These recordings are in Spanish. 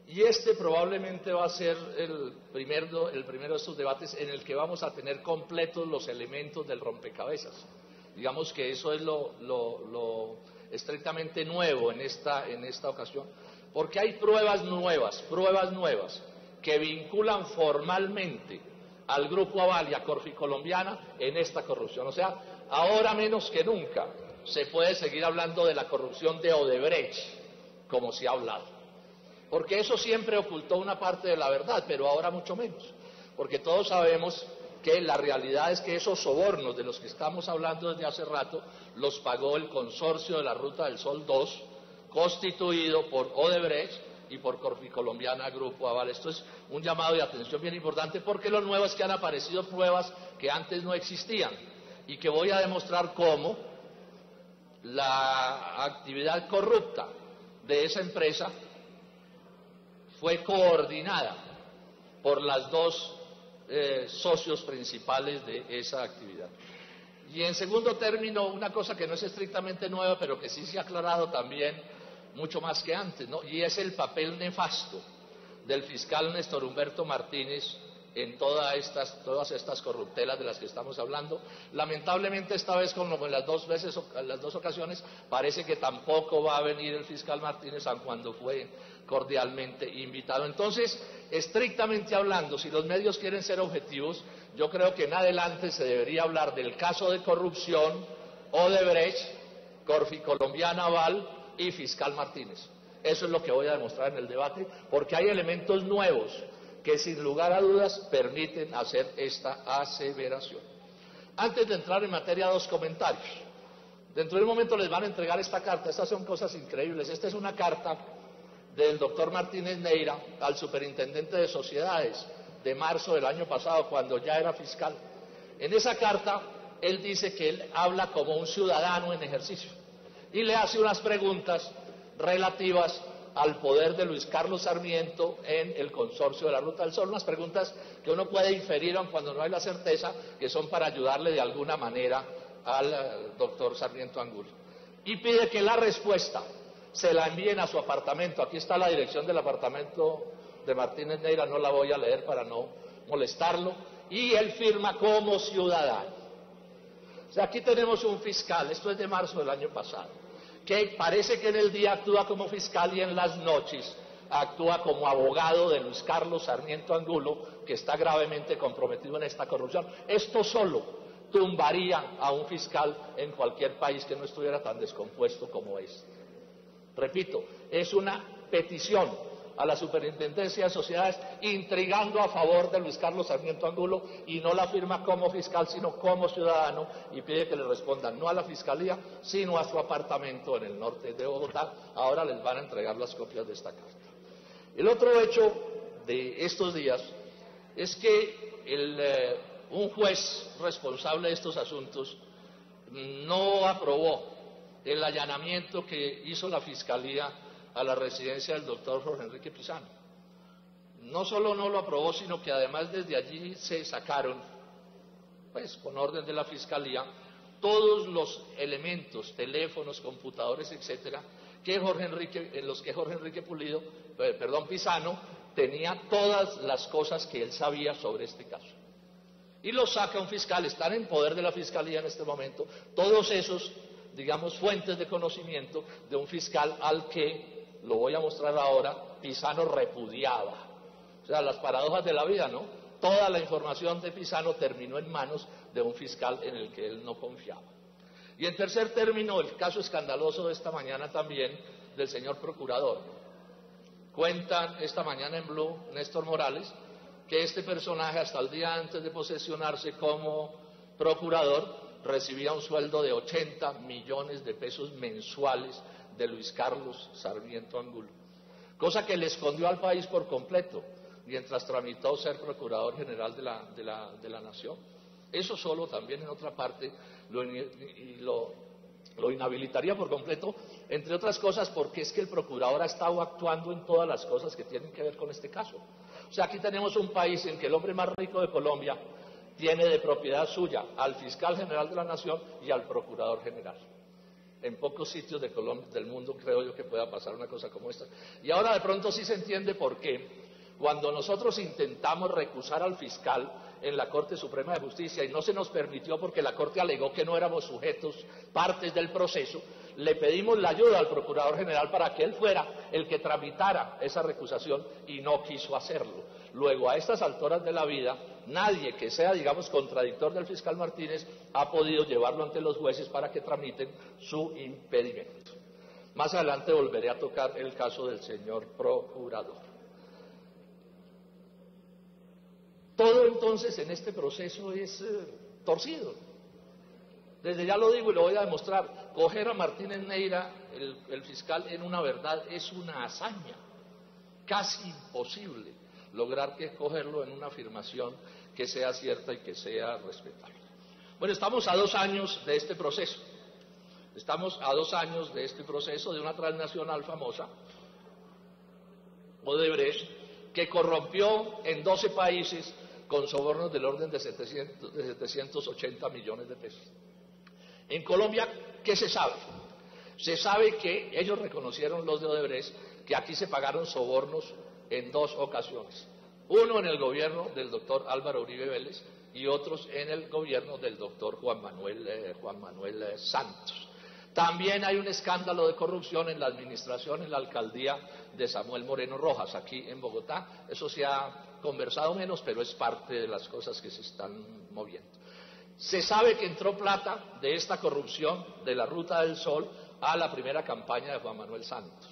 Y este probablemente va a ser el primero de estos debates en el que vamos a tener completos los elementos del rompecabezas. Digamos que eso es lo estrictamente nuevo en esta ocasión, porque hay pruebas nuevas, que vinculan formalmente al Grupo Aval y a Corficolombiana en esta corrupción. O sea, ahora menos que nunca se puede seguir hablando de la corrupción de Odebrecht, como se ha hablado. Porque eso siempre ocultó una parte de la verdad, pero ahora mucho menos. Porque todos sabemos que la realidad es que esos sobornos de los que estamos hablando desde hace rato, los pagó el consorcio de la Ruta del Sol 2, constituido por Odebrecht y por Corficolombiana Grupo Aval. Esto es un llamado de atención bien importante, porque lo nuevo es que han aparecido pruebas que antes no existían, y que voy a demostrar cómo la actividad corrupta de esa empresa fue coordinada por las dos socios principales de esa actividad. Y en segundo término, una cosa que no es estrictamente nueva, pero que sí se ha aclarado también mucho más que antes, ¿no? Y es el papel nefasto del fiscal Néstor Humberto Martínez en todas estas corruptelas de las que estamos hablando. Lamentablemente esta vez, como en las dos ocasiones, parece que tampoco va a venir el fiscal Martínez, aun cuando fue cordialmente invitado. Entonces, estrictamente hablando, si los medios quieren ser objetivos, yo creo que en adelante se debería hablar del caso de corrupción, Odebrecht, Corficolombiana Aval y fiscal Martínez. Eso es lo que voy a demostrar en el debate, porque hay elementos nuevos que sin lugar a dudas permiten hacer esta aseveración. Antes de entrar en materia, dos comentarios. Dentro de un momento les van a entregar esta carta. Estas son cosas increíbles. Esta es una carta del doctor Martínez Neira al superintendente de sociedades de marzo del año pasado, cuando ya era fiscal. En esa carta él dice que él habla como un ciudadano en ejercicio y le hace unas preguntas relativas al poder de Luis Carlos Sarmiento en el consorcio de la Ruta del Sol, unas preguntas que uno puede inferir, aun cuando no hay la certeza, que son para ayudarle de alguna manera al doctor Sarmiento Angulo. Y pide que la respuesta se la envíen a su apartamento. Aquí está la dirección del apartamento de Martínez Neira, no la voy a leer para no molestarlo, y él firma como ciudadano. O sea, aquí tenemos un fiscal, esto es de marzo del año pasado, que parece que en el día actúa como fiscal y en las noches actúa como abogado de Luis Carlos Sarmiento Angulo, que está gravemente comprometido en esta corrupción. Esto solo tumbaría a un fiscal en cualquier país que no estuviera tan descompuesto como este. Repito, es una petición a la Superintendencia de Sociedades intrigando a favor de Luis Carlos Sarmiento Angulo, y no la firma como fiscal sino como ciudadano, y pide que le respondan no a la Fiscalía sino a su apartamento en el norte de Bogotá. Ahora les van a entregar las copias de esta carta. El otro hecho de estos días es que un juez responsable de estos asuntos no aprobó el allanamiento que hizo la Fiscalía a la residencia del doctor Jorge Enrique Pizano. No solo no lo aprobó, sino que además desde allí se sacaron, pues con orden de la Fiscalía, todos los elementos, teléfonos, computadores, etcétera, en los que Jorge Enrique Pizano tenía todas las cosas que él sabía sobre este caso. Y los saca un fiscal, están en poder de la Fiscalía en este momento, todos esos, digamos, fuentes de conocimiento de un fiscal al que, lo voy a mostrar ahora, Pizano repudiaba. O sea, las paradojas de la vida, ¿no? Toda la información de Pizano terminó en manos de un fiscal en el que él no confiaba. Y en tercer término, el caso escandaloso de esta mañana también del señor procurador. Cuentan esta mañana en Blue Néstor Morales que este personaje, hasta el día antes de posesionarse como procurador, recibía un sueldo de 80 millones de pesos mensuales de Luis Carlos Sarmiento Angulo, cosa que le escondió al país por completo mientras tramitó ser procurador general de la nación. Eso solo también en otra parte lo inhabilitaría por completo, entre otras cosas porque es que el procurador ha estado actuando en todas las cosas que tienen que ver con este caso. O sea, aquí tenemos un país en que el hombre más rico de Colombia tiene de propiedad suya al fiscal general de la nación y al procurador general. En pocos sitios de Colombia, del mundo creo yo que pueda pasar una cosa como esta. Y ahora de pronto sí se entiende por qué, cuando nosotros intentamos recusar al fiscal en la Corte Suprema de Justicia y no se nos permitió porque la Corte alegó que no éramos sujetos, partes del proceso, le pedimos la ayuda al Procurador General para que él fuera el que tramitara esa recusación y no quiso hacerlo. Luego, a estas alturas de la vida, nadie que sea, digamos, contradictor del fiscal Martínez ha podido llevarlo ante los jueces para que tramiten su impedimento. Más adelante volveré a tocar el caso del señor procurador. Todo entonces en este proceso es torcido. Desde ya lo digo y lo voy a demostrar. Coger a Martínez Neira, el fiscal, en una verdad es una hazaña. Casi imposible lograr que cogerlo en una afirmación que sea cierta y que sea respetable. Bueno, estamos a 2 años de este proceso. Estamos a 2 años de este proceso de una transnacional famosa, Odebrecht, que corrompió en 12 países con sobornos del orden de 780 millones de pesos. En Colombia, ¿qué se sabe? Se sabe que ellos reconocieron, los de Odebrecht, que aquí se pagaron sobornos en 2 ocasiones. Uno en el gobierno del doctor Álvaro Uribe Vélez y otros en el gobierno del doctor Juan Manuel Santos. También hay un escándalo de corrupción en la administración, en la alcaldía de Samuel Moreno Rojas, aquí en Bogotá. Eso se ha conversado menos, pero es parte de las cosas que se están moviendo. Se sabe que entró plata de esta corrupción de la Ruta del Sol a la primera campaña de Juan Manuel Santos.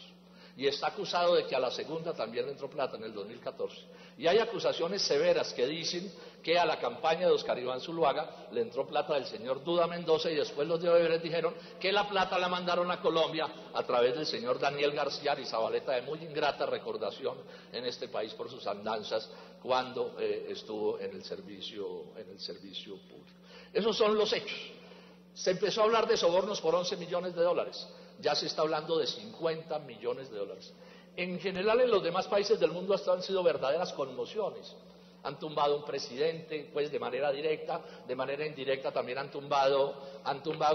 Y está acusado de que a la segunda también le entró plata en el 2014. Y hay acusaciones severas que dicen que a la campaña de Oscar Iván Zuluaga le entró plata del señor Duda Mendoza y después los de Odebrecht dijeron que la plata la mandaron a Colombia a través del señor Daniel García Arizabaleta, de muy ingrata recordación en este país por sus andanzas cuando estuvo en el servicio público. Esos son los hechos. Se empezó a hablar de sobornos por 11 millones de dólares. Ya se está hablando de 50 millones de dólares. En general, en los demás países del mundo han sido verdaderas conmociones. Han tumbado un presidente, pues de manera directa, de manera indirecta también han tumbado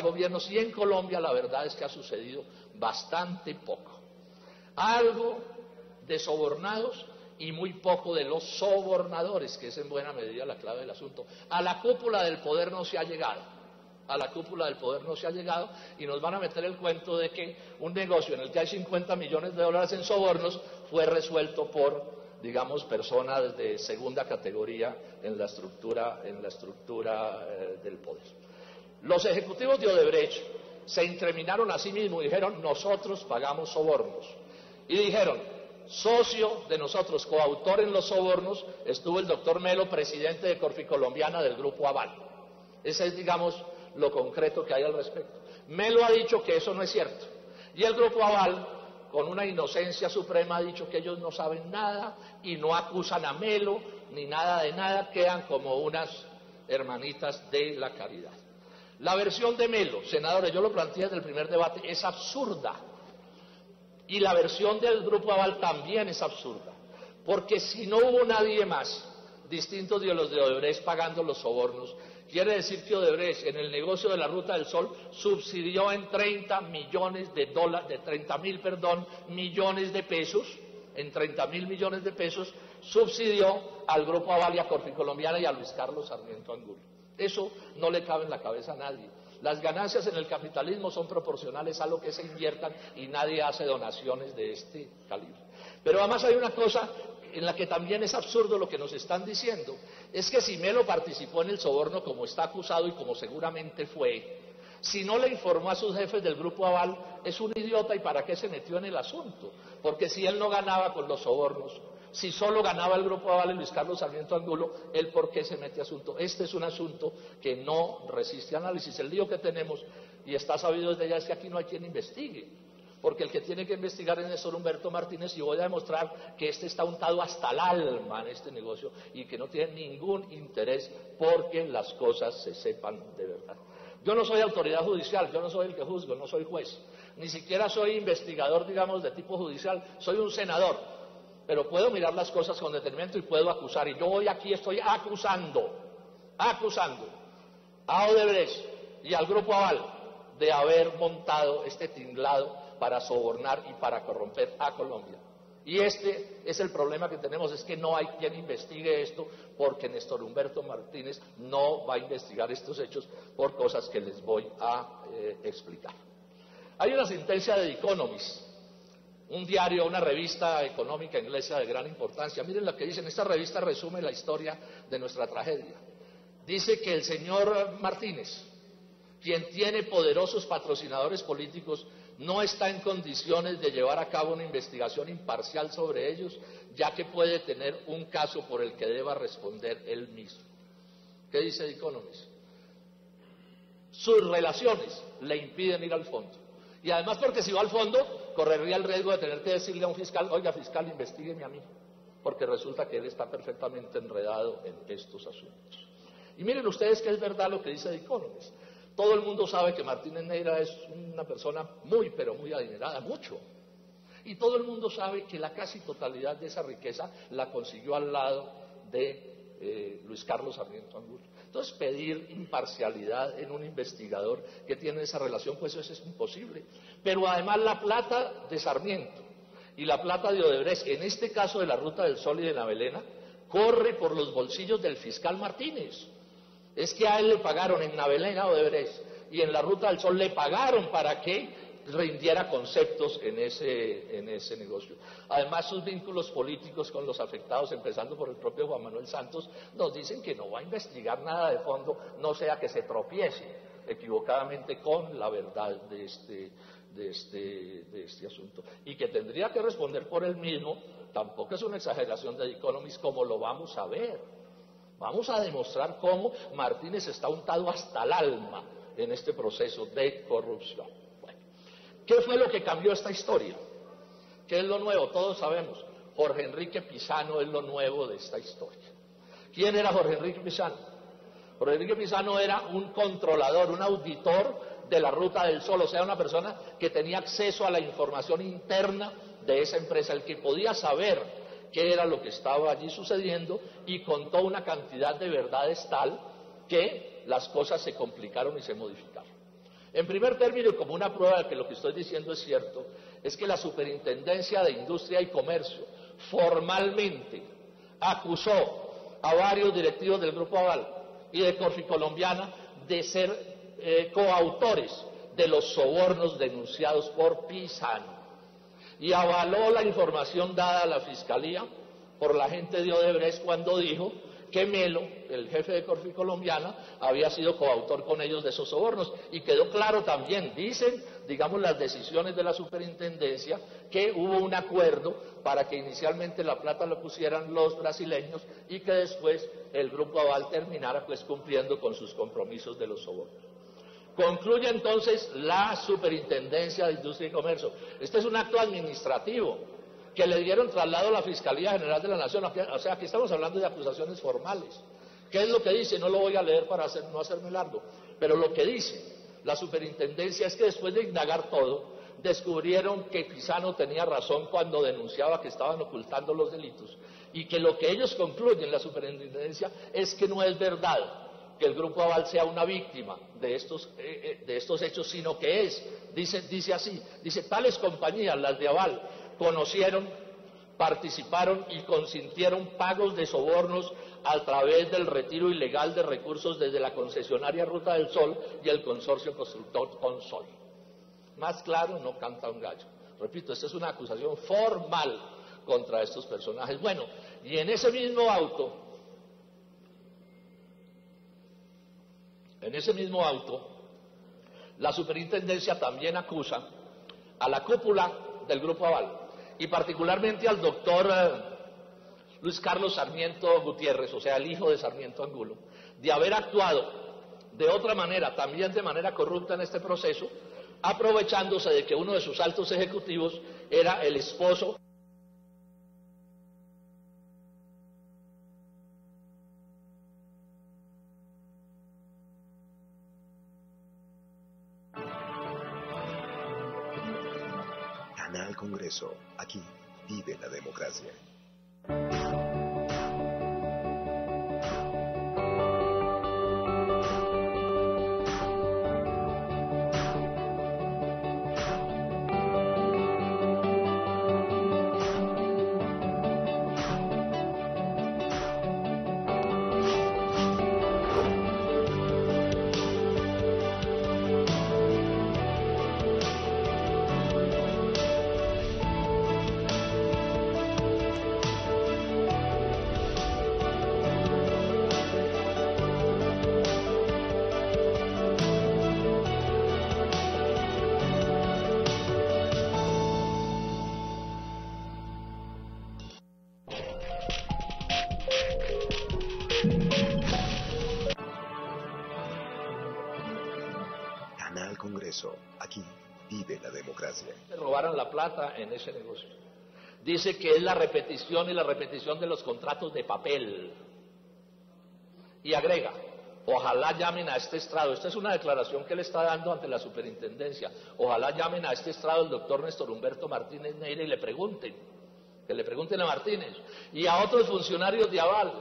gobiernos. Y en Colombia la verdad es que ha sucedido bastante poco. Algo de sobornados y muy poco de los sobornadores, que es en buena medida la clave del asunto. A la cúpula del poder no se ha llegado. A la cúpula del poder no se ha llegado y nos van a meter el cuento de que un negocio en el que hay 50 millones de dólares en sobornos fue resuelto por, digamos, personas de segunda categoría en la estructura del poder. Los ejecutivos de Odebrecht se incriminaron a sí mismos y dijeron: nosotros pagamos sobornos. Y dijeron: socio de nosotros, coautor en los sobornos, estuvo el doctor Melo, presidente de Corficolombiana del Grupo Aval. Ese es, digamos, lo concreto que hay al respecto. Melo ha dicho que eso no es cierto. Y el Grupo Aval, con una inocencia suprema, ha dicho que ellos no saben nada y no acusan a Melo ni nada de nada, quedan como unas hermanitas de la caridad. La versión de Melo, senadores, yo lo planteé desde el primer debate, es absurda. Y la versión del Grupo Aval también es absurda. Porque si no hubo nadie más distinto de los de Odebrecht pagando los sobornos, quiere decir que Odebrecht en el negocio de la Ruta del Sol subsidió en 30 millones de dólares, de 30.000 millones de pesos, en 30.000 millones de pesos, subsidió al Grupo Aval y a Corficolombiana y a Luis Carlos Sarmiento Angulo. Eso no le cabe en la cabeza a nadie. Las ganancias en el capitalismo son proporcionales a lo que se inviertan y nadie hace donaciones de este calibre. Pero además hay una cosa en la que también es absurdo lo que nos están diciendo, es que si Melo participó en el soborno como está acusado y como seguramente fue, si no le informó a sus jefes del Grupo Aval, es un idiota. ¿Y para qué se metió en el asunto? Porque si él no ganaba con los sobornos, si solo ganaba el Grupo Aval y Luis Carlos Sarmiento Angulo, ¿él por qué se mete asunto? Este es un asunto que no resiste análisis. El lío que tenemos, y está sabido desde ya, es que aquí no hay quien investigue. Porque el que tiene que investigar es Néstor Humberto Martínez, y voy a demostrar que este está untado hasta el alma en este negocio y que no tiene ningún interés porque las cosas se sepan de verdad. Yo no soy autoridad judicial, yo no soy el que juzgo, no soy juez, ni siquiera soy investigador, digamos, de tipo judicial, soy un senador, pero puedo mirar las cosas con detenimiento y puedo acusar, y yo hoy aquí estoy acusando a Odebrecht y al Grupo Aval de haber montado este tinglado para sobornar y para corromper a Colombia. Y este es el problema que tenemos, es que no hay quien investigue esto, porque Néstor Humberto Martínez no va a investigar estos hechos por cosas que les voy a explicar. Hay una sentencia de The Economist, un diario, una revista económica inglesa de gran importancia. Miren lo que dicen, esta revista resume la historia de nuestra tragedia. Dice que el señor Martínez, quien tiene poderosos patrocinadores políticos, no está en condiciones de llevar a cabo una investigación imparcial sobre ellos, ya que puede tener un caso por el que deba responder él mismo. ¿Qué dice The Economist? Sus relaciones le impiden ir al fondo. Y además porque si va al fondo, correría el riesgo de tener que decirle a un fiscal, oiga fiscal, investígueme a mí, porque resulta que él está perfectamente enredado en estos asuntos. Y miren ustedes que es verdad lo que dice The Economist. Todo el mundo sabe que Martínez Neira es una persona muy, pero muy adinerada, mucho. Y todo el mundo sabe que la casi totalidad de esa riqueza la consiguió al lado de Luis Carlos Sarmiento Angulo. Entonces, pedir imparcialidad en un investigador que tiene esa relación, pues eso es imposible. Pero además la plata de Sarmiento y la plata de Odebrecht, en este caso de la Ruta del Sol y de Navelena, corre por los bolsillos del fiscal Martínez. Es que a él le pagaron en Navelena, Odebrecht, y en la Ruta del Sol le pagaron para que rindiera conceptos en ese negocio. Además, sus vínculos políticos con los afectados, empezando por el propio Juan Manuel Santos, nos dicen que no va a investigar nada de fondo, no sea que se tropiece equivocadamente con la verdad de este asunto. Y que tendría que responder por él mismo, tampoco es una exageración de The Economist, como lo vamos a ver. Vamos a demostrar cómo Martínez está untado hasta el alma en este proceso de corrupción. Bueno, ¿qué fue lo que cambió esta historia? ¿Qué es lo nuevo? Todos sabemos, Jorge Enrique Pizano es lo nuevo de esta historia. ¿Quién era Jorge Enrique Pizano? Jorge Enrique Pizano era un controlador, un auditor de la Ruta del Sol, o sea, una persona que tenía acceso a la información interna de esa empresa, el que podía saber qué era lo que estaba allí sucediendo, y contó una cantidad de verdades tal que las cosas se complicaron y se modificaron. En primer término, y como una prueba de que lo que estoy diciendo es cierto, es que la Superintendencia de Industria y Comercio formalmente acusó a varios directivos del Grupo Aval y de Corficolombiana de ser coautores de los sobornos denunciados por Pizano. Y avaló la información dada a la Fiscalía por la gente de Odebrecht cuando dijo que Melo, el jefe de Corficolombiana, había sido coautor con ellos de esos sobornos. Y quedó claro también, dicen, digamos, las decisiones de la superintendencia, que hubo un acuerdo para que inicialmente la plata lo pusieran los brasileños y que después el Grupo Aval terminara pues cumpliendo con sus compromisos de los sobornos. Concluye entonces la Superintendencia de Industria y Comercio. Este es un acto administrativo que le dieron traslado a la Fiscalía General de la Nación. O sea, aquí estamos hablando de acusaciones formales. ¿Qué es lo que dice? No lo voy a leer para no hacerme largo. Pero lo que dice la Superintendencia es que después de indagar todo, descubrieron que Pizano tenía razón cuando denunciaba que estaban ocultando los delitos. Y que lo que ellos concluyen, la Superintendencia, es que no es verdad que el Grupo Aval sea una víctima de estos hechos, sino que dice así, tales compañías, las de Aval, conocieron, participaron y consintieron pagos de sobornos a través del retiro ilegal de recursos desde la concesionaria Ruta del Sol y el consorcio constructor Consol. Más claro no canta un gallo. Repito, esta es una acusación formal contra estos personajes. Bueno, y en ese mismo auto, la superintendencia también acusa a la cúpula del Grupo Aval, y particularmente al doctor Luis Carlos Sarmiento Gutiérrez, o sea, el hijo de Sarmiento Angulo, de haber actuado de otra manera, también de manera corrupta en este proceso, aprovechándose de que uno de sus altos ejecutivos era el esposo Canal Congreso, aquí vive la democracia. Congreso. Aquí vive la democracia. Se robaron la plata en ese negocio. Dice que es la repetición y la repetición de los contratos de papel. Y agrega, ojalá llamen a este estrado. Esta es una declaración que él está dando ante la superintendencia. Ojalá llamen a este estrado el doctor Néstor Humberto Martínez Neira y le pregunten. Que le pregunten a Martínez. Y a otros funcionarios de Aval.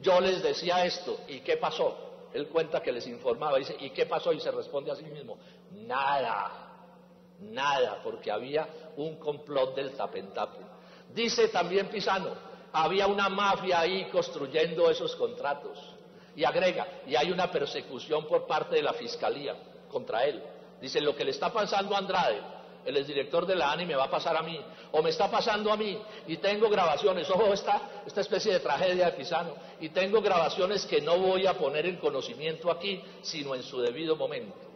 Yo les decía esto. ¿Y qué pasó? Él cuenta que les informaba. Dice, ¿y qué pasó? Y se responde a sí mismo. Nada. Nada, porque había un complot del tapentape. Dice también Pisano, había una mafia ahí construyendo esos contratos. Y agrega, y hay una persecución por parte de la Fiscalía contra él. Dice, lo que le está pasando a Andrade, el exdirector de la ANI, me va a pasar a mí, o me está pasando a mí, y tengo grabaciones, ojo, esta especie de tragedia de Pisano, y tengo grabaciones que no voy a poner en conocimiento aquí, sino en su debido momento.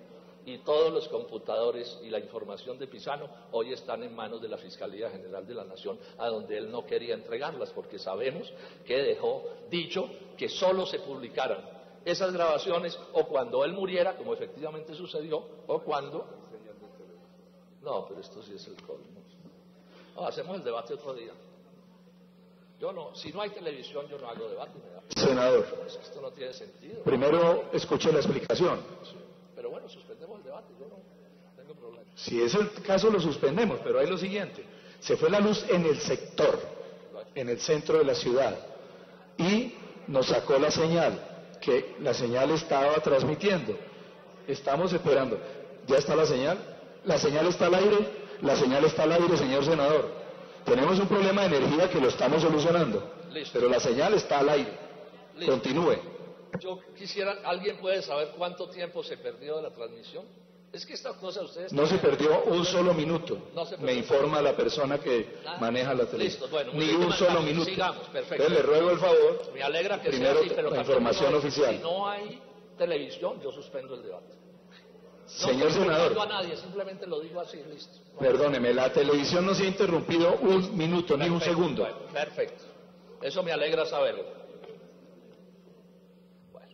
Y todos los computadores y la información de Pisano hoy están en manos de la Fiscalía General de la Nación, a donde él no quería entregarlas, porque sabemos que dejó dicho que solo se publicaran esas grabaciones o cuando él muriera, como efectivamente sucedió, o cuando... No, pero esto sí es el colmo. No, hacemos el debate otro día. Yo no, si no hay televisión yo no hago debate. Senador, Esto no tiene sentido. primero escuche la explicación. Sí. Pero bueno, suspendemos el debate, yo no tengo problema. Si es el caso lo suspendemos, pero hay lo siguiente. Se fue la luz en el sector, en el centro de la ciudad, y nos sacó la señal, que la señal estaba transmitiendo. Estamos esperando. ¿Ya está la señal? ¿La señal está al aire? La señal está al aire, señor senador. Tenemos un problema de energía que lo estamos solucionando. Listo. Pero la señal está al aire. Listo. Continúe. Yo quisiera, ¿alguien puede saber cuánto tiempo se perdió de la transmisión? Es que esta cosa ustedes... No se perdió un solo minuto, No se perdió. me informa la persona que Nada. maneja la Listo, televisión. bueno, Ni muy un bien, solo Marta, minuto. sigamos, perfecto. Entonces le ruego el favor, Me alegra que primero sea así, pero la tampoco información no hay- oficial. Si no hay televisión, yo suspendo el debate. Señor no senador, digo a nadie, simplemente lo digo así, listo. perdóneme, la televisión no se ha interrumpido un minuto, ni un Perfecto, segundo. bueno, perfecto. Eso me alegra saberlo. Bueno,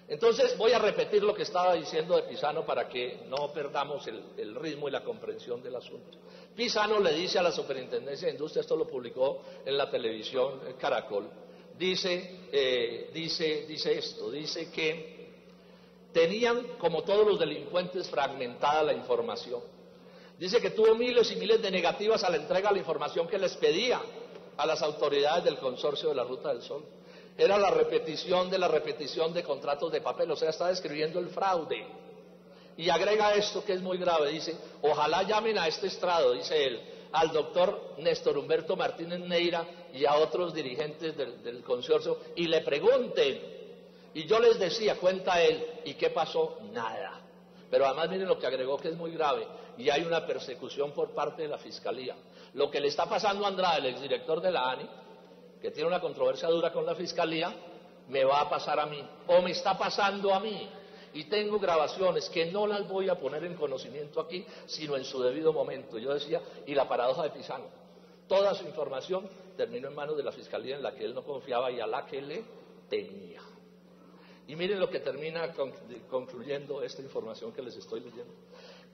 entonces voy a repetir lo que estaba diciendo de Pisano para que no perdamos el ritmo y la comprensión del asunto. Pisano le dice a la Superintendencia de Industria, esto lo publicó en la televisión Caracol, dice que tenían, como todos los delincuentes, fragmentada la información. Dice que tuvo miles y miles de negativas a la entrega de la información que les pedía a las autoridades del consorcio de la Ruta del Sol. Era la repetición de contratos de papel, o sea, está describiendo el fraude. Y agrega esto que es muy grave, dice, ojalá llamen a este estrado, dice él, al doctor Néstor Humberto Martínez Neira y a otros dirigentes del consorcio y le pregunten. Y yo les decía, cuenta él, ¿y qué pasó? Nada. Pero además miren lo que agregó que es muy grave, y hay una persecución por parte de la Fiscalía. Lo que le está pasando a Andrade, el exdirector de la ANI, que tiene una controversia dura con la Fiscalía, me va a pasar a mí, o me está pasando a mí. Y tengo grabaciones que no las voy a poner en conocimiento aquí, sino en su debido momento. Yo decía, y la paradoja de Pisano, toda su información terminó en manos de la Fiscalía en la que él no confiaba y a la que le temía. Y miren lo que termina concluyendo esta información que les estoy leyendo.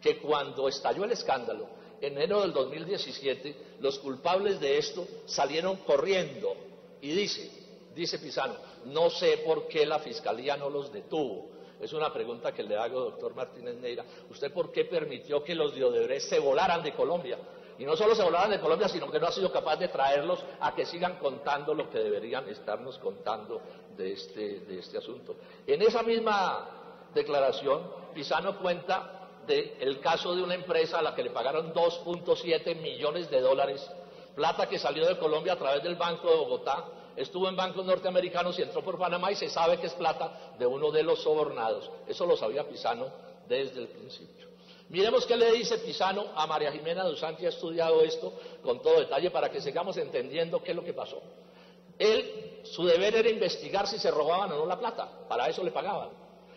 Que cuando estalló el escándalo, en enero del 2017, los culpables de esto salieron corriendo. Y dice Pisano, no sé por qué la Fiscalía no los detuvo. Es una pregunta que le hago, doctor Martínez Neira. ¿Usted por qué permitió que los de Odebrecht se volaran de Colombia? Y no solo se volaran de Colombia, sino que no ha sido capaz de traerlos a que sigan contando lo que deberían estarnos contando de este asunto. En esa misma declaración, Pisano cuenta del caso de una empresa a la que le pagaron 2.7 millones de dólares, plata que salió de Colombia a través del Banco de Bogotá, estuvo en bancos norteamericanos y entró por Panamá y se sabe que es plata de uno de los sobornados. Eso lo sabía Pisano desde el principio. Miremos qué le dice Pisano a María Jimena Duzán, que ha estudiado esto con todo detalle para que sigamos entendiendo qué es lo que pasó. Él, su deber era investigar si se robaban o no la plata, para eso le pagaban.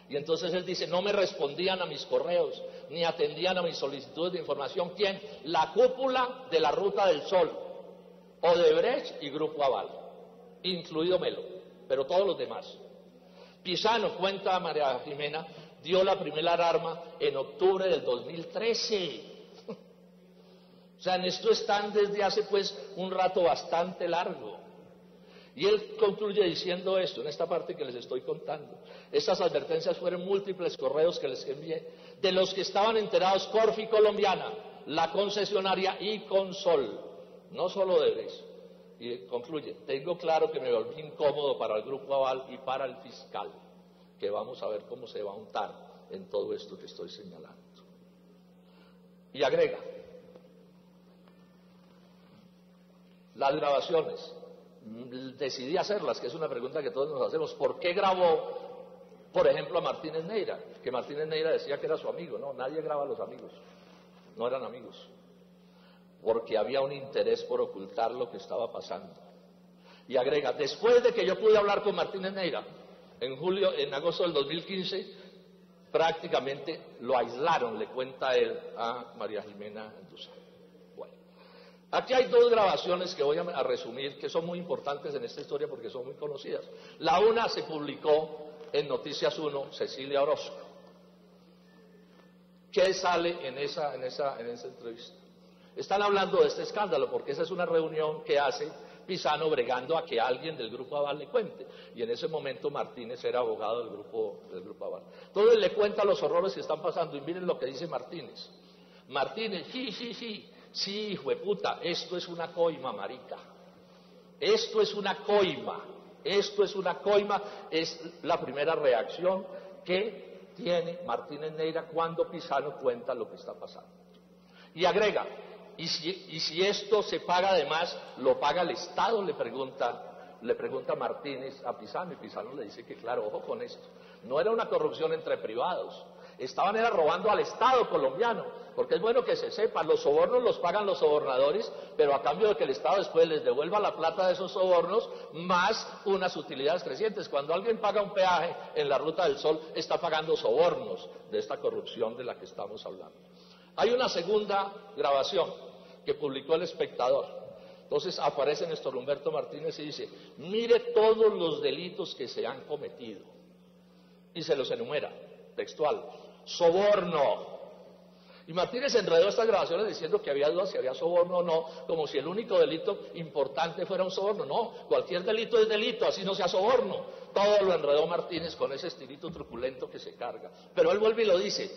Y entonces él dice, no me respondían a mis correos, ni atendían a mis solicitudes de información. ¿Quién? La cúpula de la Ruta del Sol, Odebrecht y Grupo Aval, incluido Melo, pero todos los demás. Pisano, cuenta a María Jimena, dio la primera alarma en octubre del 2013. O sea, en esto están desde hace pues un rato bastante largo. Y él concluye diciendo esto, en esta parte que les estoy contando. Estas advertencias fueron múltiples correos que les envié, de los que estaban enterados Corfi Colombiana, la concesionaria y Consol, no solo Odebrecht. Y concluye, tengo claro que me volví incómodo para el Grupo Aval y para el fiscal, que vamos a ver cómo se va a untar en todo esto que estoy señalando. Y agrega, las grabaciones, decidí hacerlas, que es una pregunta que todos nos hacemos. ¿Por qué grabó, por ejemplo, a Martínez Neira? Que Martínez Neira decía que era su amigo. No, nadie graba a los amigos. No eran amigos. Porque había un interés por ocultar lo que estaba pasando. Y agrega, después de que yo pude hablar con Martínez Neira, en agosto del 2015, prácticamente lo aislaron, le cuenta él a María Jimena Endúzar. Aquí hay dos grabaciones que voy a resumir, que son muy importantes en esta historia porque son muy conocidas. La una se publicó en Noticias 1, Cecilia Orozco. ¿Qué sale en esa entrevista? Están hablando de este escándalo porque esa es una reunión que hace Pisano bregando a que alguien del Grupo Aval le cuente. Y en ese momento Martínez era abogado del Grupo Aval. Entonces le cuenta los horrores que están pasando y miren lo que dice Martínez. Martínez, sí, hijo de puta, esto es una coima, marica. Esto es una coima, es la primera reacción que tiene Martínez Neira cuando Pisano cuenta lo que está pasando. Y agrega, y si esto se paga además, ¿lo paga el Estado? Le pregunta Martínez a Pisano, y Pisano le dice que claro, ojo con esto, no era una corrupción entre privados, estaban robando al Estado colombiano, porque es bueno que se sepa, los sobornos los pagan los sobornadores, pero a cambio de que el Estado después les devuelva la plata de esos sobornos, más unas utilidades crecientes. Cuando alguien paga un peaje en la Ruta del Sol, está pagando sobornos de esta corrupción de la que estamos hablando. Hay una segunda grabación que publicó El Espectador. Entonces aparece Néstor Humberto Martínez y dice, mire todos los delitos que se han cometido. Y se los enumera, textual. Soborno. Y Martínez enredó estas grabaciones diciendo que había dudas si había soborno o no, como si el único delito importante fuera un soborno. No, cualquier delito es delito, así no sea soborno. Todo lo enredó Martínez con ese estilito truculento que se carga. Pero él vuelve y lo dice,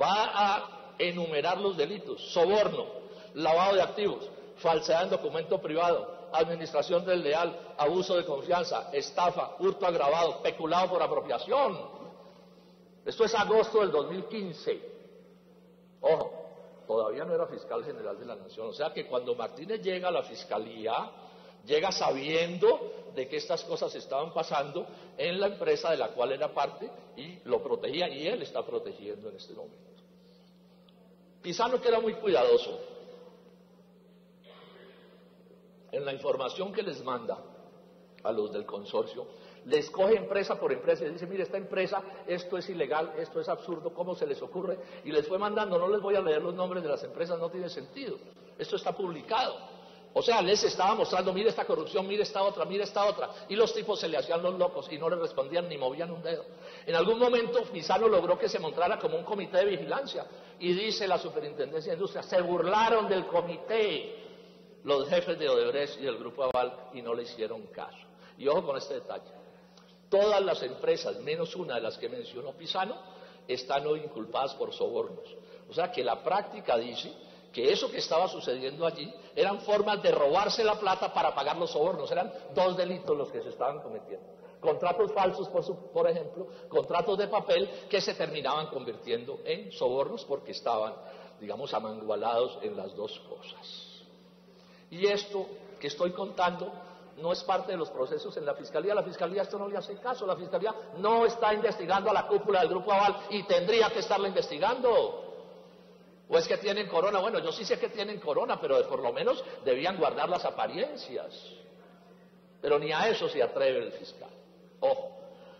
va a enumerar los delitos: soborno, lavado de activos, falsedad en documento privado, administración desleal, abuso de confianza, estafa, hurto agravado, peculado por apropiación. Esto es agosto del 2015. Ojo, todavía no era fiscal general de la Nación. O sea que cuando Martínez llega a la fiscalía, llega sabiendo de que estas cosas estaban pasando en la empresa de la cual era parte y lo protegía, y él está protegiendo en este momento. Pisano, que era muy cuidadoso en la información que les manda a los del consorcio, les coge empresa por empresa y les dice, mire, esta empresa, esto es ilegal, esto es absurdo, ¿cómo se les ocurre? Y les fue mandando, no les voy a leer los nombres de las empresas, no tiene sentido, esto está publicado. O sea, les estaba mostrando, mire esta corrupción, mire esta otra, y los tipos se le hacían los locos y no le respondían ni movían un dedo. En algún momento Pisano logró que se montara como un comité de vigilancia, y dice la Superintendencia de Industria, se burlaron del comité los jefes de Odebrecht y del Grupo Aval y no le hicieron caso. Y ojo con este detalle, todas las empresas, menos una de las que mencionó Pisano, están hoy inculpadas por sobornos. O sea que la práctica dice que eso que estaba sucediendo allí eran formas de robarse la plata para pagar los sobornos. Eran dos delitos los que se estaban cometiendo: contratos falsos, por ejemplo, contratos de papel que se terminaban convirtiendo en sobornos porque estaban, digamos, amangualados en las dos cosas. Y esto que estoy contando no es parte de los procesos en la Fiscalía. La Fiscalía esto no le hace caso. La Fiscalía no está investigando a la cúpula del Grupo Aval y tendría que estarla investigando. ¿O es que tienen corona? Bueno, yo sí sé que tienen corona, pero por lo menos debían guardar las apariencias. Pero ni a eso se atreve el fiscal. Ojo,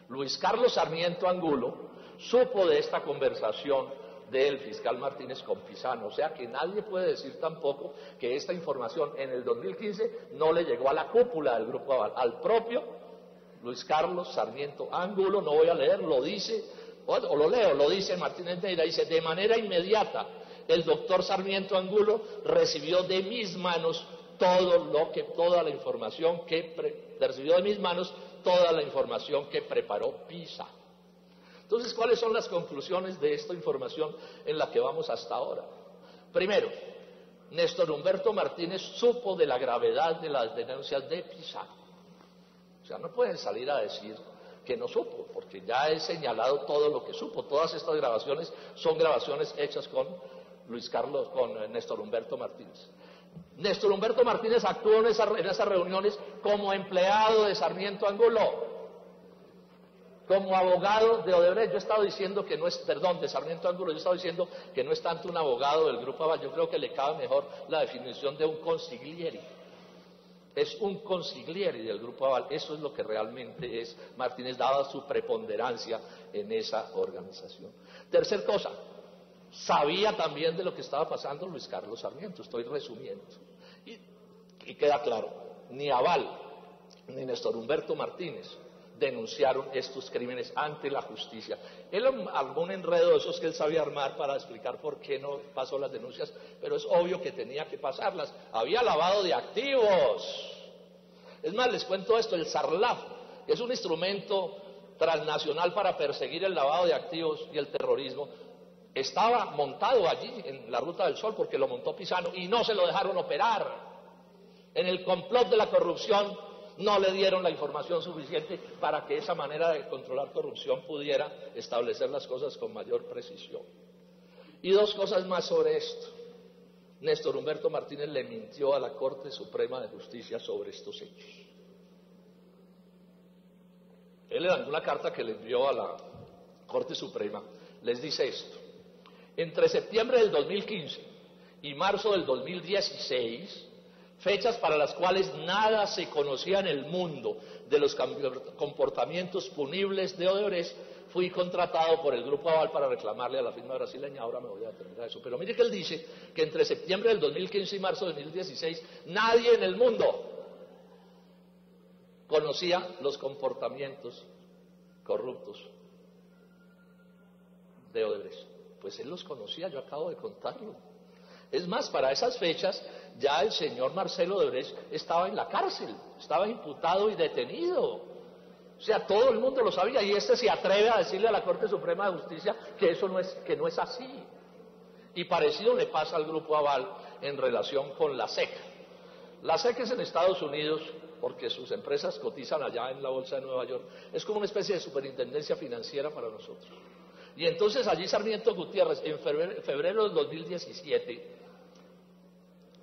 Luis Carlos Sarmiento Angulo supo de esta conversación del fiscal Martínez con Pisano. O sea que nadie puede decir tampoco que esta información en el 2015 no le llegó a la cúpula del Grupo Aval. Al propio Luis Carlos Sarmiento Angulo, no voy a leer, lo dice o lo leo, lo dice Martínez Neira, dice: de manera inmediata, el doctor Sarmiento Angulo recibió de mis manos toda la información que preparó Pisa. Entonces, ¿cuáles son las conclusiones de esta información en la que vamos hasta ahora? Primero, Néstor Humberto Martínez supo de la gravedad de las denuncias de Pisa. O sea, no pueden salir a decir que no supo, porque ya he señalado todo lo que supo. Todas estas grabaciones son grabaciones hechas con Néstor Humberto Martínez. Néstor Humberto Martínez actuó en esas reuniones como empleado de Sarmiento Angulo, como abogado de Odebrecht. Yo he estado diciendo que no es, de Sarmiento Angulo, yo he estado diciendo que no es tanto un abogado del Grupo Aval. Yo creo que le cabe mejor la definición de un consigliere. Es un consigliere del Grupo Aval. Eso es lo que realmente es Martínez, dada su preponderancia en esa organización. Tercer cosa, sabía también de lo que estaba pasando Luis Carlos Sarmiento. Estoy resumiendo. Y queda claro, ni Aval ni Néstor Humberto Martínez denunciaron estos crímenes ante la justicia. Él algún enredo de esos que él sabía armar para explicar por qué no pasó las denuncias, pero es obvio que tenía que pasarlas. Había lavado de activos. Es más, les cuento esto: el SARLAF es un instrumento transnacional para perseguir el lavado de activos y el terrorismo. Estaba montado allí en la Ruta del Sol porque lo montó Pisano y no se lo dejaron operar. En el complot de la corrupción no le dieron la información suficiente para que esa manera de controlar corrupción pudiera establecer las cosas con mayor precisión. Y dos cosas más sobre esto. Néstor Humberto Martínez le mintió a la Corte Suprema de Justicia sobre estos hechos. Él, en una carta que le envió a la Corte Suprema, les dice esto: entre septiembre del 2015 y marzo del 2016, fechas para las cuales nada se conocía en el mundo de los comportamientos punibles de Odebrecht, fui contratado por el Grupo Aval para reclamarle a la firma brasileña. Ahora me voy a terminar eso. Pero mire que él dice que entre septiembre del 2015 y marzo del 2016, nadie en el mundo conocía los comportamientos corruptos de Odebrecht. Pues él los conocía, yo acabo de contarlo. Es más, para esas fechas ya el señor Marcelo Odebrecht estaba en la cárcel, estaba imputado y detenido. O sea, todo el mundo lo sabía, y se atreve a decirle a la Corte Suprema de Justicia que eso no es así. Y parecido le pasa al Grupo Aval en relación con la SEC. La SEC es en Estados Unidos, porque sus empresas cotizan allá en la Bolsa de Nueva York. Es como una especie de superintendencia financiera para nosotros. Y entonces allí Sarmiento Gutiérrez, en febrero del 2017,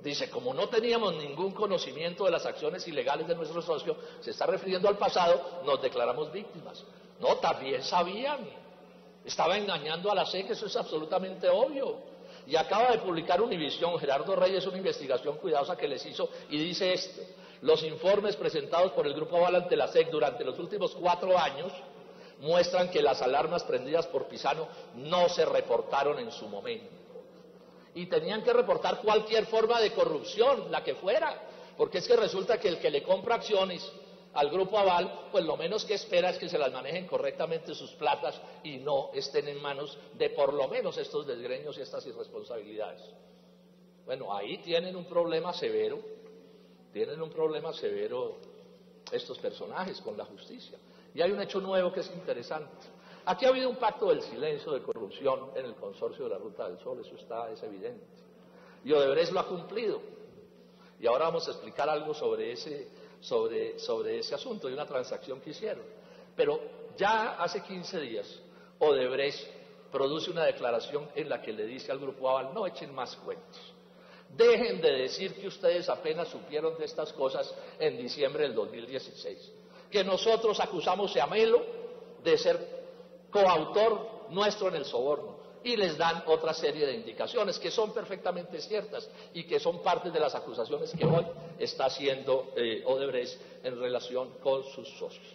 dice: como no teníamos ningún conocimiento de las acciones ilegales de nuestro socio, se está refiriendo al pasado, nos declaramos víctimas. No, también sabían. Estaba engañando a la SEC, eso es absolutamente obvio. Y acaba de publicar Univisión, Gerardo Reyes, una investigación cuidadosa que les hizo, y dice esto: los informes presentados por el Grupo Aval ante la SEC durante los últimos 4 años muestran que las alarmas prendidas por Pisano no se reportaron en su momento. Y tenían que reportar cualquier forma de corrupción, la que fuera, porque es que resulta que el que le compra acciones al Grupo Aval, pues lo menos que espera es que se las manejen correctamente sus platas y no estén en manos de por lo menos estos desgreños y estas irresponsabilidades. Bueno, ahí tienen un problema severo estos personajes con la justicia. Y hay un hecho nuevo que es interesante. Aquí ha habido un pacto del silencio de corrupción en el consorcio de la Ruta del Sol, eso es evidente. Y Odebrecht lo ha cumplido. Y ahora vamos a explicar algo sobre ese asunto, de una transacción que hicieron. Pero ya hace 15 días, Odebrecht produce una declaración en la que le dice al Grupo Aval: no echen más cuentos. Dejen de decir que ustedes apenas supieron de estas cosas en diciembre del 2016. Que nosotros acusamos a Melo de ser coautor nuestro en el soborno, y les dan otra serie de indicaciones que son perfectamente ciertas y que son parte de las acusaciones que hoy está haciendo Odebrecht en relación con sus socios.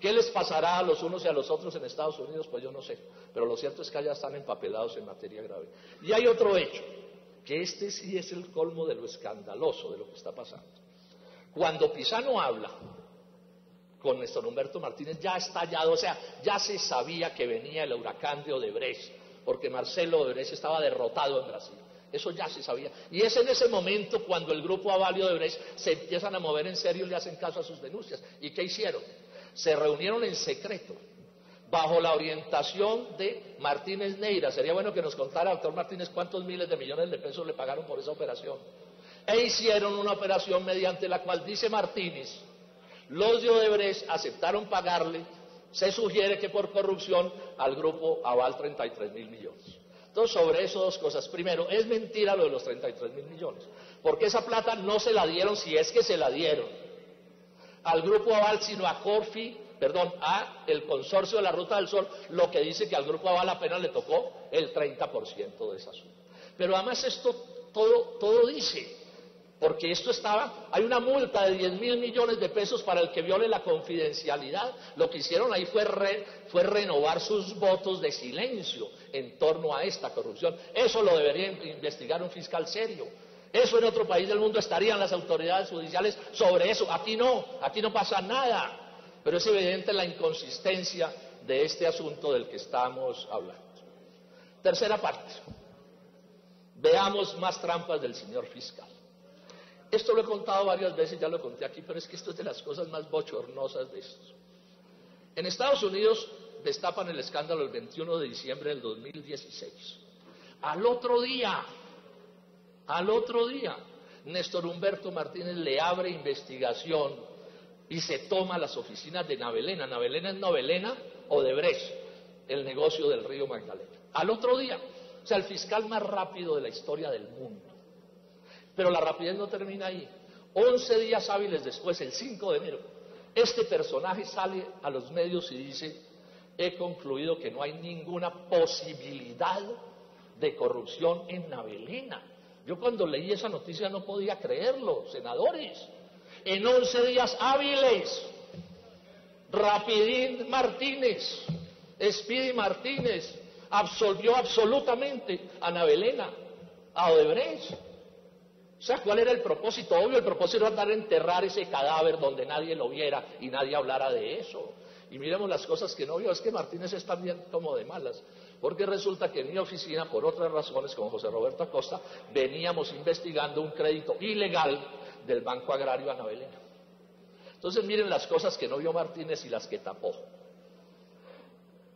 ¿Qué les pasará a los unos y a los otros en Estados Unidos? Pues yo no sé, pero lo cierto es que allá están empapelados en materia grave. Y hay otro hecho, que este sí es el colmo de lo escandaloso de lo que está pasando. Cuando Pisano habla con Néstor Humberto Martínez ya estallado, o sea, ya se sabía que venía el huracán de Odebrecht, porque Marcelo Odebrecht estaba derrotado en Brasil. Eso ya se sabía. Y es en ese momento cuando el grupo Aval y Odebrecht se empiezan a mover en serio y le hacen caso a sus denuncias. ¿Y qué hicieron? Se reunieron en secreto, bajo la orientación de Martínez Neira. Sería bueno que nos contara, doctor Martínez, cuántos miles de millones de pesos le pagaron por esa operación. E hicieron una operación mediante la cual, dice Martínez, los de Odebrecht aceptaron pagarle, se sugiere que por corrupción, al grupo Aval 33.000 millones. Entonces, sobre eso dos cosas. Primero, es mentira lo de los 33.000 millones, porque esa plata no se la dieron, si es que se la dieron, al grupo Aval, sino a el consorcio de la Ruta del Sol, lo que dice que al grupo Aval apenas le tocó el 30% de esa suma. Pero además esto todo dice, porque hay una multa de 10.000 millones de pesos para el que viole la confidencialidad. Lo que hicieron ahí fue renovar sus votos de silencio en torno a esta corrupción. Eso lo debería investigar un fiscal serio. Eso en otro país del mundo estarían las autoridades judiciales sobre eso. Aquí no pasa nada. Pero es evidente la inconsistencia de este asunto del que estamos hablando. Tercera parte. Veamos más trampas del señor fiscal. Esto lo he contado varias veces, ya lo conté aquí, pero es que esto es de las cosas más bochornosas de esto. En Estados Unidos destapan el escándalo el 21 de diciembre del 2016. Al otro día, Néstor Humberto Martínez le abre investigación y se toma las oficinas de Navelena. Navelena es Novelena Odebrecht, el negocio del río Magdalena. Al otro día, o sea, el fiscal más rápido de la historia del mundo. Pero la rapidez no termina ahí. 11 días hábiles después, el 5 de enero, este personaje sale a los medios y dice: he concluido que no hay ninguna posibilidad de corrupción en Navelena. Yo cuando leí esa noticia no podía creerlo, senadores. En 11 días hábiles, Rapidín Martínez, Speedy Martínez, absolvió absolutamente a Navelena, a Odebrecht. O sea, ¿cuál era el propósito? Obvio, el propósito era andar a enterrar ese cadáver donde nadie lo viera y nadie hablara de eso. Y miremos las cosas que no vio. Es que Martínez es también como de malas, porque resulta que en mi oficina, por otras razones, con José Roberto Acosta, veníamos investigando un crédito ilegal del Banco Agrario a Navelena. Entonces miren las cosas que no vio Martínez y las que tapó.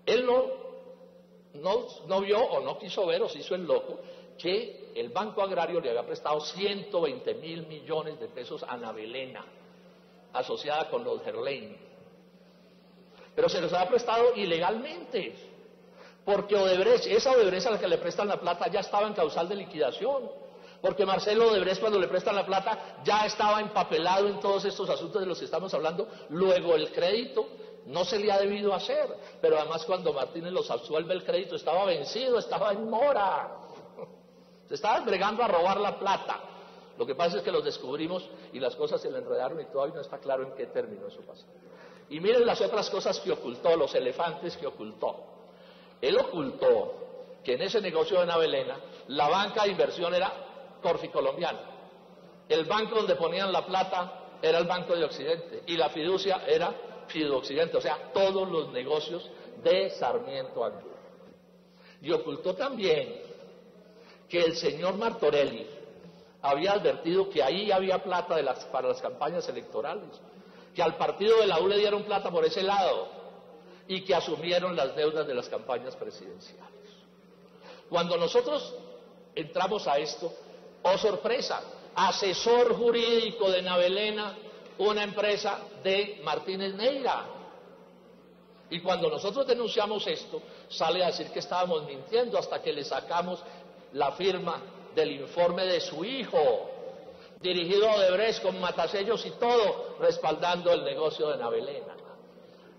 Él no vio o no quiso ver, o se hizo el loco, que el Banco Agrario le había prestado 120.000 millones de pesos a Navelena, asociada con los Gerlain. Pero se los había prestado ilegalmente, porque esa Odebrecht a la que le prestan la plata ya estaba en causal de liquidación, porque Marcelo Odebrecht, cuando le prestan la plata, ya estaba empapelado en todos estos asuntos de los que estamos hablando. Luego el crédito no se le ha debido hacer, pero además cuando Martínez los absuelve, el crédito estaba vencido, estaba en mora. Se estaba entregando a robar la plata. Lo que pasa es que los descubrimos y las cosas se le enredaron y todavía no está claro en qué término eso pasa. Y miren las otras cosas que ocultó, los elefantes que ocultó. Él ocultó que en ese negocio de Navelena la banca de inversión era Corficolombiana. El banco donde ponían la plata era el Banco de Occidente y la fiducia era Fiduoccidente, o sea, todos los negocios de Sarmiento Angulo. Y ocultó también que el señor Martorelli había advertido que ahí había plata para las campañas electorales, que al partido de la U le dieron plata por ese lado y que asumieron las deudas de las campañas presidenciales. Cuando nosotros entramos a esto, ¡oh sorpresa!, asesor jurídico de Navelena, una empresa de Martínez Neira. Y cuando nosotros denunciamos esto, sale a decir que estábamos mintiendo hasta que le sacamos la firma del informe de su hijo, dirigido a Odebrecht con matasellos y todo, respaldando el negocio de Navelena.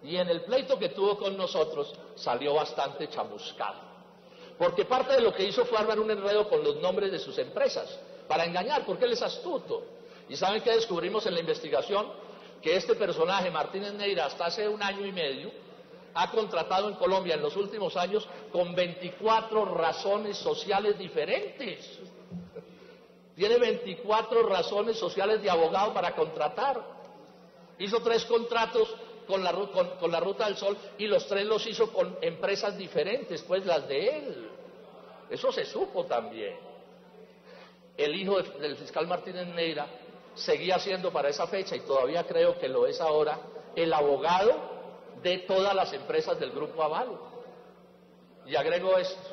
Y en el pleito que tuvo con nosotros salió bastante chamuscado, porque parte de lo que hizo fue armar un enredo con los nombres de sus empresas para engañar, porque él es astuto. ¿Y saben qué descubrimos en la investigación? Que este personaje, Martínez Neira, hasta hace 1 año y medio, ha contratado en Colombia en los últimos años con 24 razones sociales diferentes. Tiene 24 razones sociales de abogado para contratar. Hizo 3 contratos con la Ruta del Sol, y los 3 los hizo con empresas diferentes, pues las de él. Eso se supo también. El hijo del fiscal Martínez Neira seguía siendo para esa fecha, y todavía creo que lo es ahora, el abogado de todas las empresas del Grupo Aval. Y agrego esto: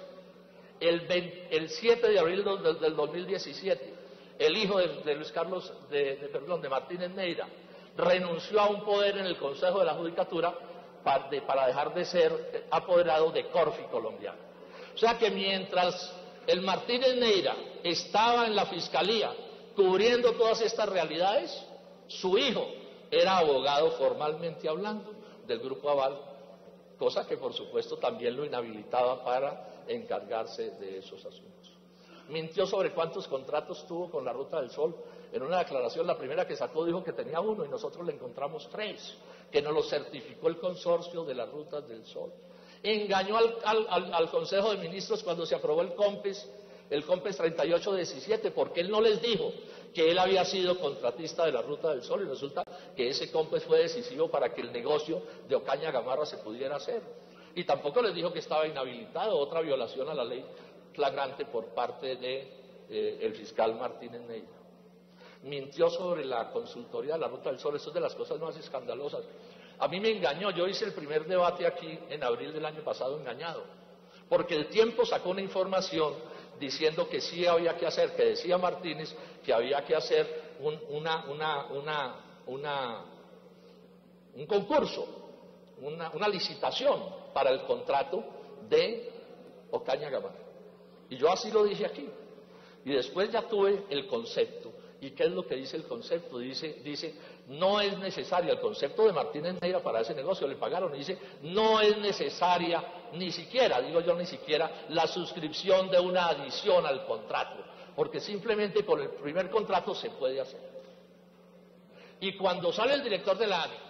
el 7 de abril del 2017, el hijo de Luis Carlos, de Martínez Neira, renunció a un poder en el Consejo de la Judicatura para dejar de ser apoderado de Corfi colombiano. O sea que mientras el Martínez Neira estaba en la Fiscalía cubriendo todas estas realidades, su hijo era abogado formalmente hablando del Grupo Aval, cosa que por supuesto también lo inhabilitaba para encargarse de esos asuntos. Mintió sobre cuántos contratos tuvo con la Ruta del Sol. En una declaración, la primera que sacó, dijo que tenía 1 y nosotros le encontramos 3, que nos lo certificó el consorcio de las Rutas del Sol. Engañó al Consejo de Ministros cuando se aprobó el COMPES 3817, porque él no les dijo que él había sido contratista de la Ruta del Sol, y resulta que ese COMPES fue decisivo para que el negocio de Ocaña Gamarra se pudiera hacer. Y tampoco les dijo que estaba inhabilitado, otra violación a la ley flagrante por parte del fiscal Martínez Neira. Mintió sobre la consultoría de la Ruta del Sol. Eso es de las cosas más escandalosas. A mí me engañó. Yo hice el primer debate aquí en abril del año pasado engañado, porque El Tiempo sacó una información diciendo que sí había que hacer, que decía Martínez que había que hacer un concurso, una licitación para el contrato de Ocaña Gamarra. Y yo así lo dije aquí. Y después ya tuve el concepto. ¿Y qué es lo que dice el concepto? Dice, no es necesaria, el concepto de Martínez Neira para ese negocio, le pagaron, y dice, no es necesaria ni siquiera, la suscripción de una adición al contrato, porque simplemente con el primer contrato se puede hacer. Y cuando sale el director de la ANE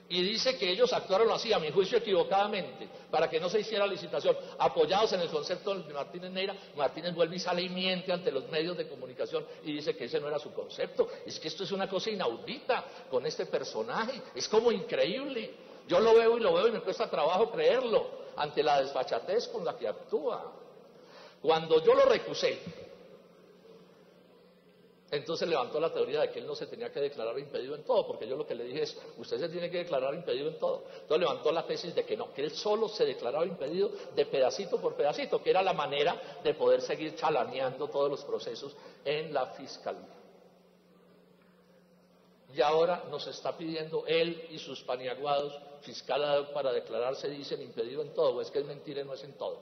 y dice que ellos actuaron así, a mi juicio equivocadamente, para que no se hiciera licitación, apoyados en el concepto de Martínez Neira, Martínez vuelve y sale y miente ante los medios de comunicación y dice que ese no era su concepto. Es que esto es una cosa inaudita con este personaje, es como increíble. Yo lo veo y me cuesta trabajo creerlo ante la desfachatez con la que actúa. Cuando yo lo recusé, entonces levantó la teoría de que él no se tenía que declarar impedido en todo, porque yo lo que le dije es, usted se tiene que declarar impedido en todo. Entonces levantó la tesis de que no, que él solo se declaraba impedido de pedacito por pedacito, que era la manera de poder seguir chalaneando todos los procesos en la Fiscalía. Y ahora nos está pidiendo él y sus paniaguados, fiscal para declararse, dicen impedido en todo, o es que es mentira y no es en todo.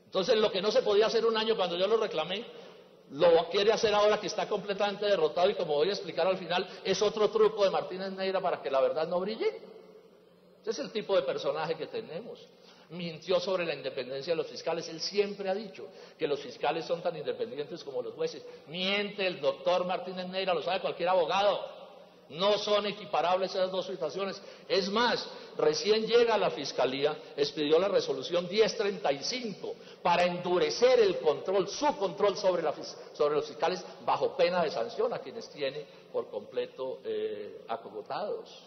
Entonces lo que no se podía hacer un año cuando yo lo reclamé, lo quiere hacer ahora que está completamente derrotado, y como voy a explicar al final, es otro truco de Martínez Neira para que la verdad no brille. Ese es el tipo de personaje que tenemos. Mintió sobre la independencia de los fiscales. Él siempre ha dicho que los fiscales son tan independientes como los jueces. Miente el doctor Martínez Neira, lo sabe cualquier abogado. No son equiparables esas dos situaciones. Es más, recién llega a la Fiscalía, expidió la resolución 1035 para endurecer el control, su control sobre los fiscales, bajo pena de sanción a quienes tiene por completo acogotados.